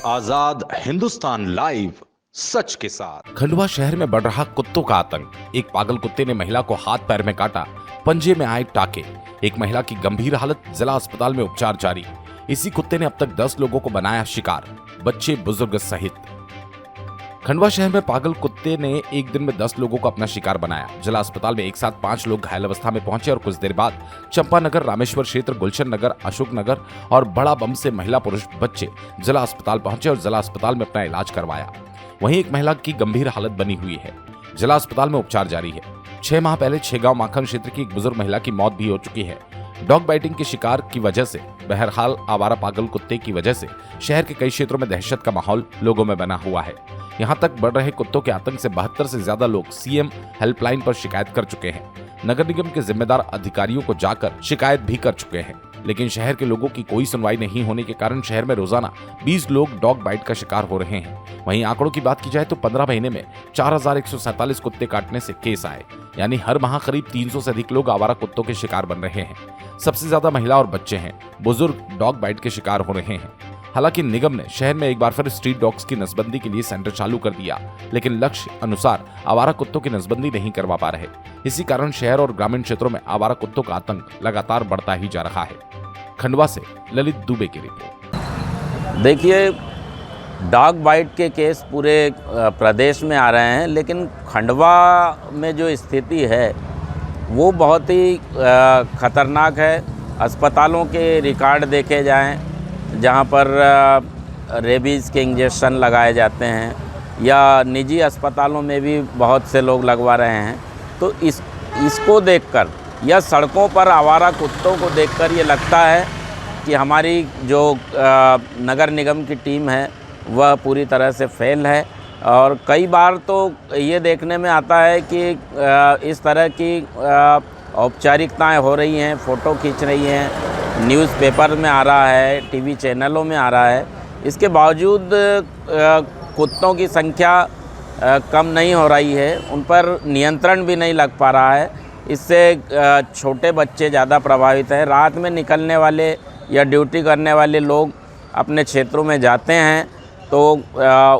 आजाद Hindustan live, सच के साथ। खंडवा शहर में बढ़ रहा कुत्तों का आतंक। एक पागल कुत्ते ने महिला को हाथ पैर में काटा, पंजे में आए टाके। एक महिला की गंभीर हालत, जिला अस्पताल में उपचार जारी। इसी कुत्ते ने अब तक 10 लोगों को बनाया शिकार, बच्चे बुजुर्ग सहित। खंडवा शहर में पागल कुत्ते ने एक दिन में 10 लोगों को अपना शिकार बनाया। जिला अस्पताल में एक साथ 5 लोग घायल अवस्था में पहुंचे और कुछ देर बाद चंपानगर, रामेश्वर क्षेत्र, गुलशन नगर, अशोक नगर और बड़ा बम से महिला पुरुष बच्चे जिला अस्पताल पहुंचे और जिला अस्पताल में अपना इलाज करवाया। वहीं एक महिला की गंभीर हालत बनी हुई है, जिला अस्पताल में उपचार जारी है। 6 माह पहले छेगांव माखन क्षेत्र की एक बुजुर्ग महिला की मौत भी हो चुकी है, डॉग बाइटिंग के शिकार की वजह से। बहरहाल आवारा पागल कुत्ते की वजह से शहर के कई क्षेत्रों में दहशत का माहौल लोगों में बना हुआ है। यहां तक बढ़ रहे कुत्तों के आतंक से 72 से ज्यादा लोग सीएम हेल्पलाइन पर शिकायत कर चुके हैं। नगर निगम के जिम्मेदार अधिकारियों को जाकर शिकायत भी कर चुके हैं, लेकिन शहर के लोगों की कोई सुनवाई नहीं होने के कारण शहर में रोजाना 20 लोग डॉग बाइट का शिकार हो रहे हैं। वहीं आंकड़ों की बात की जाए तो 15 महीने में 4147 कुत्ते काटने से केस आए, यानी हर माह करीब 300 से अधिक लोग आवारा कुत्तों के शिकार बन रहे हैं। सबसे ज्यादा महिला और बच्चे हैं, बुजुर्ग डॉग बाइट के शिकार हो रहे हैं। हालांकि निगम ने शहर में एक बार फिर स्ट्रीट डॉग्स की नसबंदी के लिए सेंटर चालू कर दिया, लेकिन लक्ष्य अनुसार आवारा कुत्तों की नसबंदी नहीं करवा पा रहे। इसी कारण शहर और ग्रामीण क्षेत्रों में आवारा कुत्तों का आतंक लगातार बढ़ता ही जा रहा है। खंडवा से ललित दुबे की रिपोर्ट। देखिए, डॉग बाइट के केस पूरे प्रदेश में आ रहे हैं, लेकिन खंडवा में जो स्थिति है वो बहुत ही खतरनाक है। अस्पतालों के रिकॉर्ड देखे जाएं, जहां पर रेबीज़ के इंजेक्शन लगाए जाते हैं, या निजी अस्पतालों में भी बहुत से लोग लगवा रहे हैं, तो इसको देखकर या सड़कों पर आवारा कुत्तों को देखकर ये लगता है कि हमारी जो नगर निगम की टीम है वह पूरी तरह से फेल है। और कई बार तो ये देखने में आता है कि इस तरह की औपचारिकताएं हो रही हैं, फ़ोटो खींच रही हैं, न्यूज़पेपर में आ रहा है, टीवी चैनलों में आ रहा है। इसके बावजूद कुत्तों की संख्या कम नहीं हो रही है, उन पर नियंत्रण भी नहीं लग पा रहा है। इससे छोटे बच्चे ज़्यादा प्रभावित हैं। रात में निकलने वाले या ड्यूटी करने वाले लोग अपने क्षेत्रों में जाते हैं तो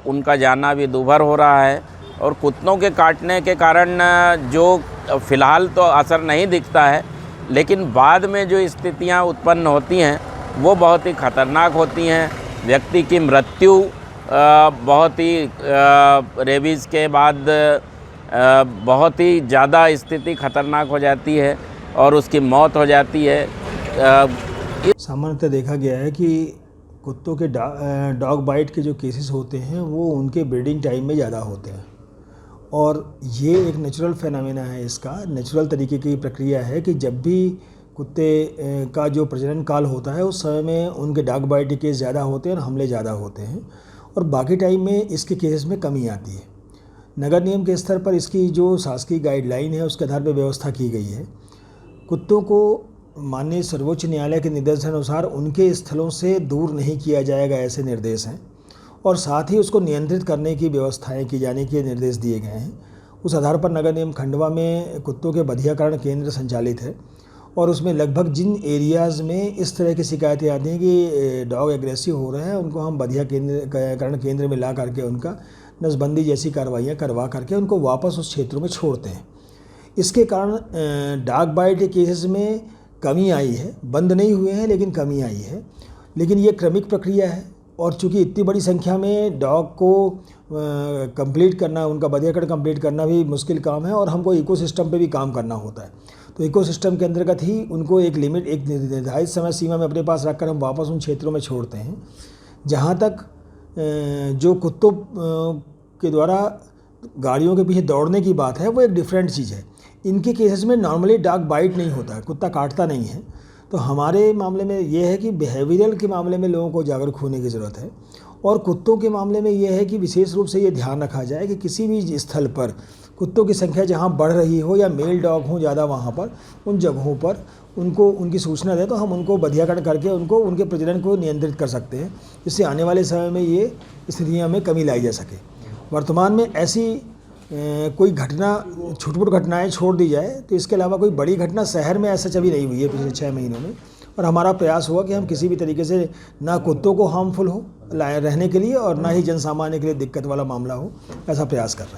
उनका जाना भी दूभर हो रहा है। और कुत्तों के काटने के कारण जो फ़िलहाल तो असर नहीं दिखता है, लेकिन बाद में जो स्थितियां उत्पन्न होती हैं वो बहुत ही खतरनाक होती हैं। व्यक्ति की मृत्यु बहुत ही रेबीज़ के बाद बहुत ही ज़्यादा स्थिति खतरनाक हो जाती है और उसकी मौत हो जाती है। सामान्यतः देखा गया है कि कुत्तों के डॉग बाइट के जो केसेस होते हैं वो उनके ब्रीडिंग टाइम में ज़्यादा होते हैं, और ये एक नेचुरल फेनोमेना है। इसका नेचुरल तरीके की प्रक्रिया है कि जब भी कुत्ते का जो प्रजनन काल होता है उस समय में उनके डॉग बाइट के केस ज़्यादा होते हैं और हमले ज़्यादा होते हैं, और बाकी टाइम में इसके केसेस में कमी आती है। नगर निगम के स्तर पर इसकी जो शासकीय गाइडलाइन है उसके आधार पर व्यवस्था की गई है। कुत्तों को माननीय सर्वोच्च न्यायालय के निर्देशानुसार उनके स्थलों से दूर नहीं किया जाएगा, ऐसे निर्देश हैं, और साथ ही उसको नियंत्रित करने की व्यवस्थाएं की जाने के निर्देश दिए गए हैं। उस आधार पर नगर निगम खंडवा में कुत्तों के बधियाकरण केंद्र संचालित है, और उसमें लगभग जिन एरियाज़ में इस तरह की शिकायतें आती हैं कि डॉग एग्रेसिव हो रहे हैं, उनको हम बधियाकरण केंद्र में ला करके उनका नसबंदी जैसी कार्रवाइयाँ करवा करके उनको वापस उस क्षेत्रों में छोड़ते हैं। इसके कारण डॉग बाइट के केसेस में कमी आई है, बंद नहीं हुए हैं लेकिन कमी आई है। लेकिन ये क्रमिक प्रक्रिया है, और चूँकि इतनी बड़ी संख्या में डॉग को कंप्लीट करना, उनका बधियाकरण कंप्लीट करना भी मुश्किल काम है, और हमको इकोसिस्टम पे भी काम करना होता है। तो इकोसिस्टम के अंतर्गत ही उनको एक लिमिट, एक निर्धारित समय सीमा में अपने पास रखकर हम वापस उन क्षेत्रों में छोड़ते हैं। जहाँ तक जो कुत्तों के द्वारा गाड़ियों के पीछे दौड़ने की बात है, वो एक डिफरेंट चीज़ है। इनके केसेस में नॉर्मली डॉग बाइट नहीं होता है, कुत्ता काटता नहीं है। तो हमारे मामले में ये है कि बिहेवियरल के मामले में लोगों को जागरूक होने की ज़रूरत है, और कुत्तों के मामले में ये है कि विशेष रूप से ये ध्यान रखा जाए कि किसी भी स्थल पर कुत्तों की संख्या जहाँ बढ़ रही हो या मेल डॉग हो ज़्यादा, वहाँ पर उन जगहों पर उनको उनकी सूचना दें तो हम उनको बधियाकरण करके उनको उनके प्रजनन को नियंत्रित कर सकते हैं, जिससे आने वाले समय में ये स्थितियों में कमी लाई जा सके। वर्तमान में ऐसी कोई घटना, छोटी-मोटी घटनाएं छोड़ दी जाए तो इसके अलावा कोई बड़ी घटना शहर में ऐसा अभी नहीं हुई है पिछले 6 महीनों में, और हमारा प्रयास हुआ कि हम किसी भी तरीके से ना कुत्तों को हार्मफुल हो रहने के लिए और ना ही जन सामान्य के लिए दिक्कत वाला मामला हो, ऐसा प्रयास कर रहे हैं।